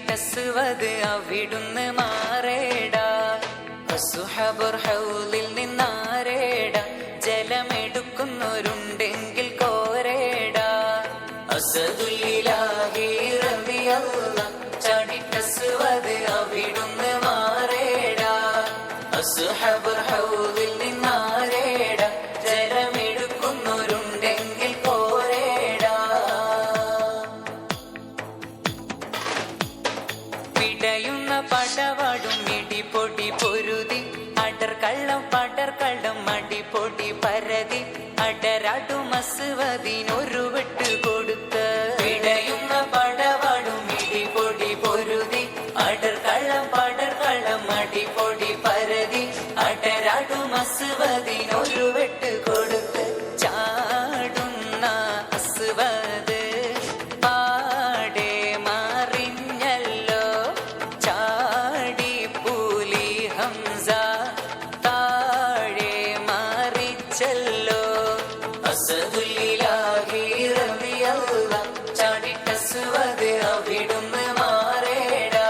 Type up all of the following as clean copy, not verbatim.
ചാടിട്ടസ്വത് അവിടുന്ന് മാറേടാ. അസ്ഹബുർ ഹൗലിൽ നിന്നാരേടാ, ജലമെടുക്കുന്നവരുണ്ടെങ്കിൽ കോരേടാ. അസദുലിലാഹി റളിയല്ലാഹ് ചാടിട്ടസ്വത് അവിടുന്ന് മാറേടാ. അസ്ഹബുർ ഹൗലിൽ നിന്നാരേടാ, ജലമെടുക്കുന്നവരുണ്ടെങ്കിൽ കോരേടാ. പിടയുന്ന പടവാടും ഇടിപൊടി പൊരുതി, അടർക്കള്ളം പടർക്കള്ളം അടിപൊടി പരതി, അടരാടും അസ്വദിനൊരു വെട്ട് കൊടുത്ത്. പിടയുന്ന പടവാടും ഇടിപൊടി പൊരുതി, അടർക്കള്ളം പടർക്കള്ളം അടിപൊടി പരതി, അടരാടും അസ്വദിനൊരു വെട്ട് കൊടുത്ത്. ചാടുന്ന അസ്വദ് പാടെ മറിഞ്ഞല്ലോ, ചാടി പുലി ഹംസ താഴെ മറിച്ചല്ലോ. അസദുലിലാഹി റളിയല്ലാഹ് ചാടിട്ടസ്വദ് അവിടുന്ന് മാറേടാ.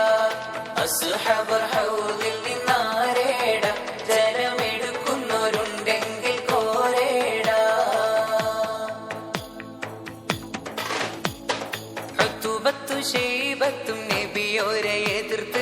അസ്ഹബുർ ഹൗലിൽ നിന്നാരേടാ, ജലമെടുക്കുന്നവരുണ്ടെങ്കിൽ കോരേടാ. ഉത്ബത്തും ശൈബത്തും നബിയോരെ എതിർത്ത്,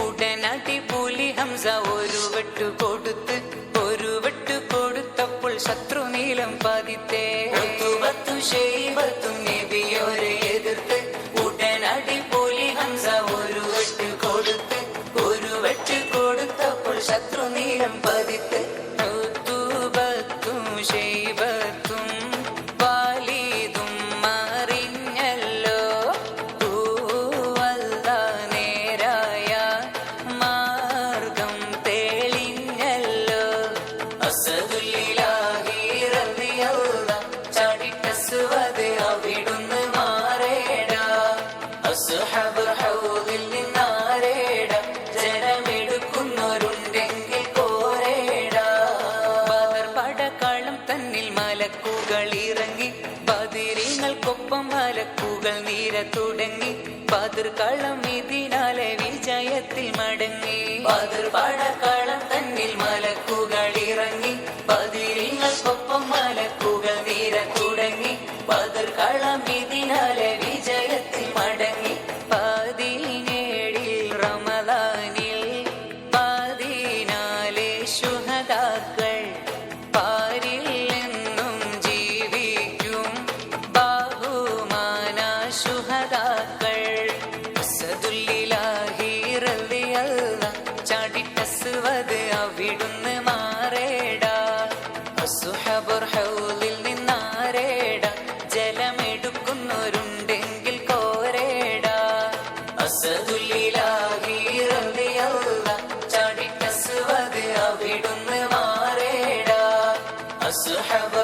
ഉടനടി പുലി ഹംസ ഒരു വെട്ട് കൊടുത്ത്. ഒരു വെട്ട് കൊടുത്തപ്പോൾ ശത്രു നീലം പതിത്തേ. ഉത്ബത്തും ശൈബത്തും നബിയോരെ എതിർത്ത്, ഉടനടി പുലി ഹംസ ഒരു വെട്ട് കൊടുത്ത്. ഒരു വെട്ട് കൊടുത്തപ്പോൾ ശത്രു നീലം പതിത്ത്. ഉത്ബത്തും ശൈബത്തും വാലിദും മറിഞ്ഞല്ലോ, തൂവല്ല നേരായ മാർഗം തെളിഞ്ഞല്ലോ. അസദുലിലാഹി റളിയല്ലാഹ് ചാടിട്ടസ്വദ് അവിടുന്ന് മാറേടാ. അസ്ഹബുർ ഹൗലിൽ നിന്നാരേടാ, ജലമെടുക്കുന്നവരുണ്ടെങ്കിൽ കോരേടാ. ബദർ പടക്കളം തന്നിൽ മലക്കുകൾ ഇറങ്ങി, ബദരീങ്ങൾക്കൊപ്പം മലക്കുകൾ നിര തുടങ്ങി. ബദർ കളം ഇതിനാലെ വിജയത്തിൽ മടങ്ങി. ബദർ പടക്കളം തന്നിൽ മലക്കുകൾ ഇറങ്ങി, ബദരീങ്ങൾക്കൊപ്പം മലക്കുകൾ നിര തുടങ്ങി. ബദർ കളം ഇതിനാലെ വിജയത്തിൽ മടങ്ങി. 17 റമദാനിൽ 14 ശുഹദാക്കൾ പാരിൽ എന്നും ജീവിക്കും ബഹുമാന ശുഹദാക്കൾ. അസദുലിലാഹി റളിയല്ലാഹ് ചാടിട്ടസ്വദ് അവിടുന്ന് മാറേടാ. അസ്ഹബുർ ഹൗലിൽ നിന്നാരേടാ, ജലമെടുക്കുന്നവരുണ്ടെങ്കിൽ കോരേടാ. അസദുലിലാഹി റളിയല്ലാഹ് ചാടിട്ടസ്വദ് അവിടുന്ന് മാറേടാ. അസ്ഹബുർ